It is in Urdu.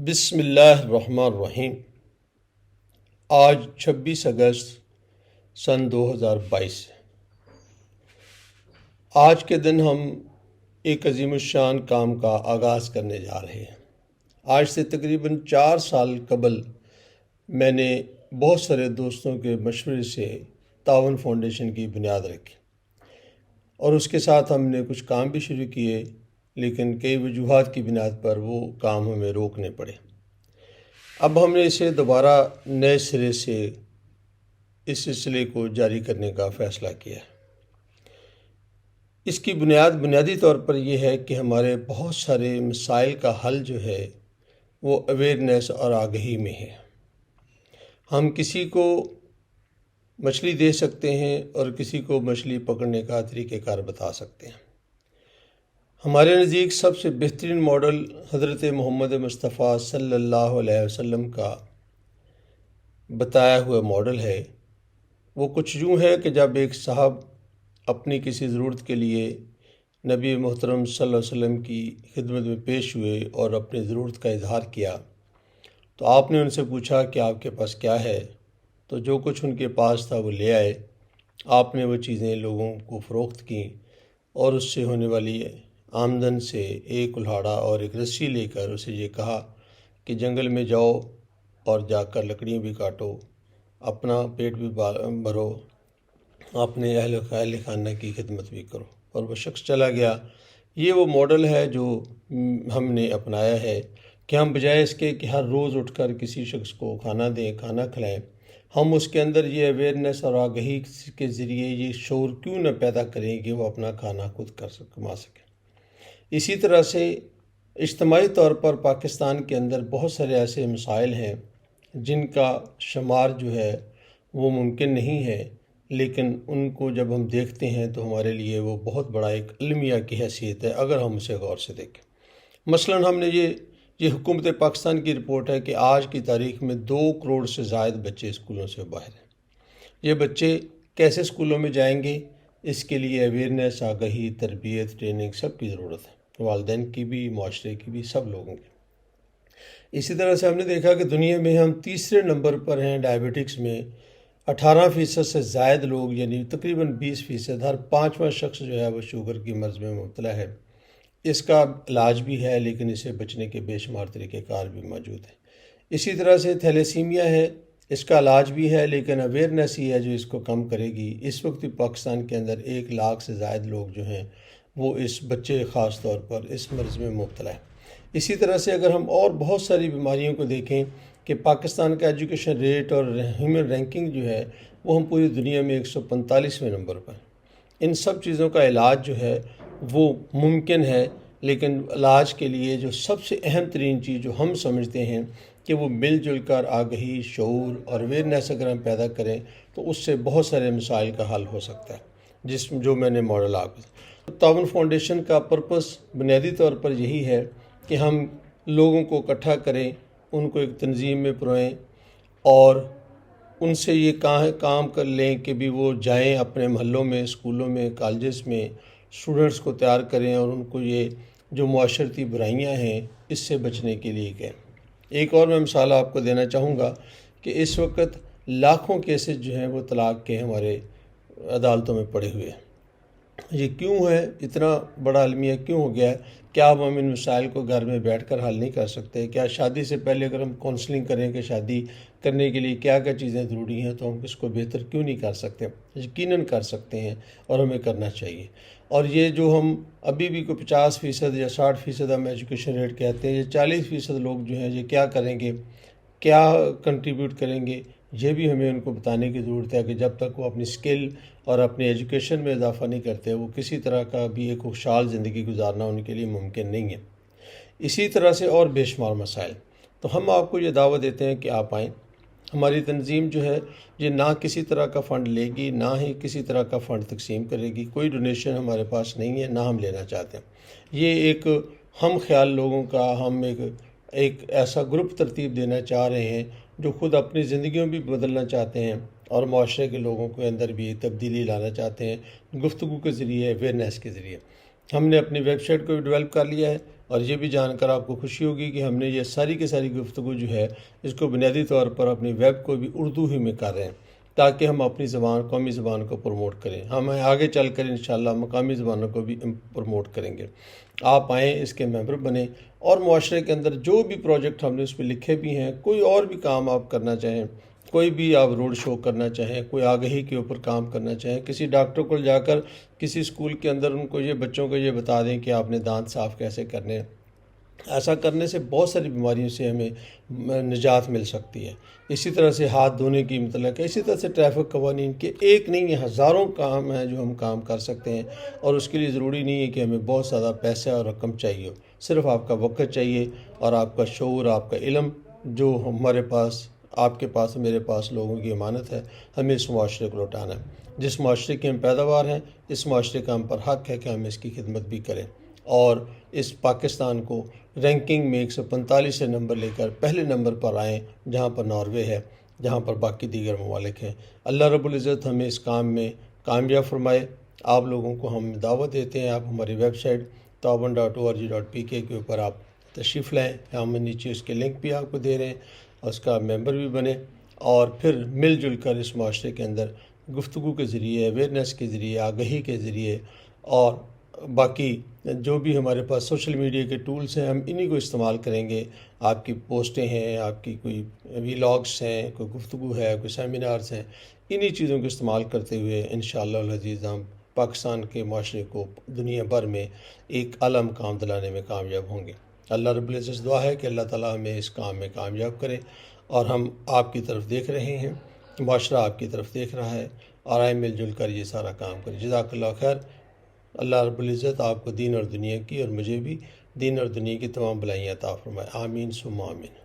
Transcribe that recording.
بسم اللہ الرحمن الرحیم۔ آج 26 اگست سن 2022 ہے۔ آج کے دن ہم ایک عظیم الشان کام کا آغاز کرنے جا رہے ہیں۔ آج سے تقریباً 4 سال قبل میں نے بہت سارے دوستوں کے مشورے سے تعاون فاؤنڈیشن کی بنیاد رکھی اور اس کے ساتھ ہم نے کچھ کام بھی شروع کیے، لیکن کئی وجوہات کی بنیاد پر وہ کام ہمیں روکنے پڑے۔ اب ہم نے اسے دوبارہ نئے سرے سے اس سلسلے کو جاری کرنے کا فیصلہ کیا ہے۔ اس کی بنیادی طور پر یہ ہے کہ ہمارے بہت سارے مسائل کا حل جو ہے وہ اویئرنیس اور آگہی میں ہے۔ ہم کسی کو مچھلی دے سکتے ہیں اور کسی کو مچھلی پکڑنے کا طریقہ کار بتا سکتے ہیں۔ ہمارے نزدیک سب سے بہترین ماڈل حضرت محمد مصطفیٰ صلی اللہ علیہ وسلم کا بتایا ہوا ماڈل ہے۔ وہ کچھ یوں ہے کہ جب ایک صاحب اپنی کسی ضرورت کے لیے نبی محترم صلی اللہ علیہ وسلم کی خدمت میں پیش ہوئے اور اپنی ضرورت کا اظہار کیا، تو آپ نے ان سے پوچھا کہ آپ کے پاس کیا ہے، تو جو کچھ ان کے پاس تھا وہ لے آئے۔ آپ نے وہ چیزیں لوگوں کو فروخت کیں اور اس سے ہونے والی آمدن سے ایک کلہاڑا اور ایک رسی لے کر اسے یہ کہا کہ جنگل میں جاؤ اور جا کر لکڑیاں بھی کاٹو، اپنا پیٹ بھی بھرو، اپنے اہل خانہ کی خدمت بھی کرو، اور وہ شخص چلا گیا۔ یہ وہ ماڈل ہے جو ہم نے اپنایا ہے کہ ہم بجائے اس کے کہ ہر روز اٹھ کر کسی شخص کو کھانا دیں، کھانا کھلائیں، ہم اس کے اندر یہ اویئرنیس اور آگہی کے ذریعے یہ شعور کیوں نہ پیدا کریں کہ وہ اپنا کھانا خود کما سکیں۔ اسی طرح سے اجتماعی طور پر پاکستان کے اندر بہت سارے ایسے مسائل ہیں جن کا شمار جو ہے وہ ممکن نہیں ہے، لیکن ان کو جب ہم دیکھتے ہیں تو ہمارے لیے وہ بہت بڑا ایک المیہ کی حیثیت ہے اگر ہم اسے غور سے دیکھیں۔ مثلاً ہم نے یہ حکومت پاکستان کی رپورٹ ہے کہ آج کی تاریخ میں 2 کروڑ سے زائد بچے اسکولوں سے باہر ہیں۔ یہ بچے کیسے اسکولوں میں جائیں گے؟ اس کے لیے اویئرنیس، آگہی، تربیت، ٹریننگ سب کی ضرورت ہے، والدین کی بھی، معاشرے کی بھی، سب لوگوں کی۔ اسی طرح سے ہم نے دیکھا کہ دنیا میں ہم تیسرے نمبر پر ہیں ڈائبٹکس میں۔ 18% سے زائد لوگ، یعنی تقریباً 20%، ہر 5واں شخص جو ہے وہ شوگر کی مرض میں مبتلا ہے۔ اس کا علاج بھی ہے، لیکن اسے بچنے کے بے شمار طریقہ کار بھی موجود ہیں۔ اسی طرح سے تھیلیسیمیا ہے، اس کا علاج بھی ہے، لیکن اویئرنیس ہی ہے جو اس کو کم کرے گی۔ اس وقت پاکستان کے اندر 1 لاکھ سے زائد لوگ جو ہیں وہ اس بچے خاص طور پر اس مرض میں مبتلا ہے۔ اسی طرح سے اگر ہم اور بہت ساری بیماریوں کو دیکھیں کہ پاکستان کا ایجوکیشن ریٹ اور ہیومن رینکنگ جو ہے وہ ہم پوری دنیا میں 145ویں نمبر پر۔ ان سب چیزوں کا علاج جو ہے وہ ممکن ہے، لیکن علاج کے لیے جو سب سے اہم ترین چیز جو ہم سمجھتے ہیں کہ وہ مل جل کر آگہی، شعور اور اویئرنیس اگر ہم پیدا کریں تو اس سے بہت سارے مسائل کا حل ہو سکتا ہے، جو میں نے ماڈل آپ تعاون فاؤنڈیشن کا پرپس بنیادی طور پر یہی ہے کہ ہم لوگوں کو اکٹھا کریں، ان کو ایک تنظیم میں پروئیں اور ان سے یہ کام کر لیں کہ بھی وہ جائیں اپنے محلوں میں، اسکولوں میں، کالجز میں اسٹوڈنٹس کو تیار کریں اور ان کو یہ جو معاشرتی برائیاں ہیں اس سے بچنے کے لیے کہیں۔ ایک اور میں مثال آپ کو دینا چاہوں گا کہ اس وقت لاکھوں کیسز جو ہیں وہ طلاق کے ہمارے عدالتوں میں پڑے ہوئے ہیں۔ یہ کیوں ہے؟ اتنا بڑا المیہ کیوں ہو گیا ہے؟ کیا ہم ان مسائل کو گھر میں بیٹھ کر حل نہیں کر سکتے؟ کیا شادی سے پہلے اگر ہم کونسلنگ کریں کہ شادی کرنے کے لیے کیا کیا چیزیں ضروری ہیں تو ہم اس کو بہتر کیوں نہیں کر سکتے؟ یقیناً کر سکتے ہیں اور ہمیں کرنا چاہیے۔ اور یہ جو ہم ابھی بھی کوئی 50% یا 60% ہم ایجوکیشن ریٹ کہتے ہیں، یہ 40% لوگ جو ہیں یہ کیا کریں گے، کیا کنٹریبیوٹ کریں گے، یہ بھی ہمیں ان کو بتانے کی ضرورت ہے کہ جب تک وہ اپنی سکل اور اپنی ایجوکیشن میں اضافہ نہیں کرتے وہ کسی طرح کا بھی ایک خوشحال زندگی گزارنا ان کے لیے ممکن نہیں ہے۔ اسی طرح سے اور بے شمار مسائل۔ تو ہم آپ کو یہ دعوت دیتے ہیں کہ آپ آئیں۔ ہماری تنظیم جو ہے یہ نہ کسی طرح کا فنڈ لے گی، نہ ہی کسی طرح کا فنڈ تقسیم کرے گی، کوئی ڈونیشن ہمارے پاس نہیں ہے، نہ ہم لینا چاہتے ہیں۔ یہ ایک ہم خیال لوگوں کا ہم ایک ایسا گروپ ترتیب دینا چاہ رہے ہیں جو خود اپنی زندگیوں بھی بدلنا چاہتے ہیں اور معاشرے کے لوگوں کے اندر بھی تبدیلی لانا چاہتے ہیں، گفتگو کے ذریعے، اویئرنیس کے ذریعے۔ ہم نے اپنی ویب سائٹ کو بھی ڈیولپ کر لیا ہے اور یہ بھی جان کر آپ کو خوشی ہوگی کہ ہم نے یہ ساری کی ساری گفتگو جو ہے اس کو بنیادی طور پر اپنی ویب کو بھی اردو ہی میں کر رہے ہیں، تاکہ ہم اپنی زبان قومی زبان کو پروموٹ کریں۔ ہم آگے چل کر انشاءاللہ مقامی زبانوں کو بھی پروموٹ کریں گے۔ آپ آئیں، اس کے ممبر بنیں، اور معاشرے کے اندر جو بھی پروجیکٹ ہم نے اس پہ لکھے بھی ہیں، کوئی اور بھی کام آپ کرنا چاہیں، کوئی بھی آپ روڈ شو کرنا چاہیں، کوئی آگہی کے اوپر کام کرنا چاہیں، کسی ڈاکٹر کو جا کر کسی اسکول کے اندر ان کو یہ بچوں کو یہ بتا دیں کہ آپ نے دانت صاف کیسے کرنے ہیں، ایسا کرنے سے بہت ساری بیماریوں سے ہمیں نجات مل سکتی ہے۔ اسی طرح سے ہاتھ دھونے کی متعلق ہے، اسی طرح سے ٹریفک قوانین کے ایک نہیں ہیں، ہزاروں کام ہیں جو ہم کام کر سکتے ہیں، اور اس کے لیے ضروری نہیں ہے کہ ہمیں بہت زیادہ پیسہ اور رقم چاہیے ہو، صرف آپ کا وقت چاہیے اور آپ کا شعور، آپ کا علم، جو ہمارے پاس، آپ کے پاس، میرے پاس لوگوں کی امانت ہے، ہمیں اس معاشرے کو لوٹانا ہے۔ جس معاشرے کی ہم پیداوار ہیں، اس معاشرے کا ہم پر حق ہے کہ ہم اس کی خدمت بھی کریں، اور اس پاکستان کو رینکنگ میں 145 سے نمبر لے کر پہلے نمبر پر آئیں، جہاں پر ناروے ہے، جہاں پر باقی دیگر ممالک ہیں۔ اللہ رب العزت ہمیں اس کام میں کامیاب فرمائے۔ آپ لوگوں کو ہم دعوت دیتے ہیں، آپ ہماری ویب سائٹ تعاون.org.pk کے اوپر آپ تشریف لائیں، ہم نیچے اس کے لنک بھی آپ کو دے رہے ہیں، اور اس کا ممبر بھی بنیں، اور پھر مل جل کر اس معاشرے کے اندر گفتگو کے ذریعے، اویئرنیس کے ذریعے، آگہی کے ذریعے، اور باقی جو بھی ہمارے پاس سوشل میڈیا کے ٹولز ہیں، ہم انہی کو استعمال کریں گے۔ آپ کی پوسٹیں ہیں، آپ کی کوئی ویلاگس ہیں، کوئی گفتگو ہے، کوئی سیمینارز ہیں، انہی چیزوں کو استعمال کرتے ہوئے انشاءاللہ العزیز ہم پاکستان کے معاشرے کو دنیا بھر میں ایک اعلیٰ مقام دلانے میں کامیاب ہوں گے۔ اللہ رب العزت دعا ہے کہ اللہ تعالیٰ ہمیں اس کام میں کامیاب کرے، اور ہم آپ کی طرف دیکھ رہے ہیں، معاشرہ آپ کی طرف دیکھ رہا ہے، اور آئیں مل جل کر یہ سارا کام کریں۔ جزاک اللہ خیر۔ اللہ رب العزت آپ کو دین اور دنیا کی، اور مجھے بھی دین اور دنیا کی تمام بلائیاں عطا فرمائے۔ آمین ثم آمین۔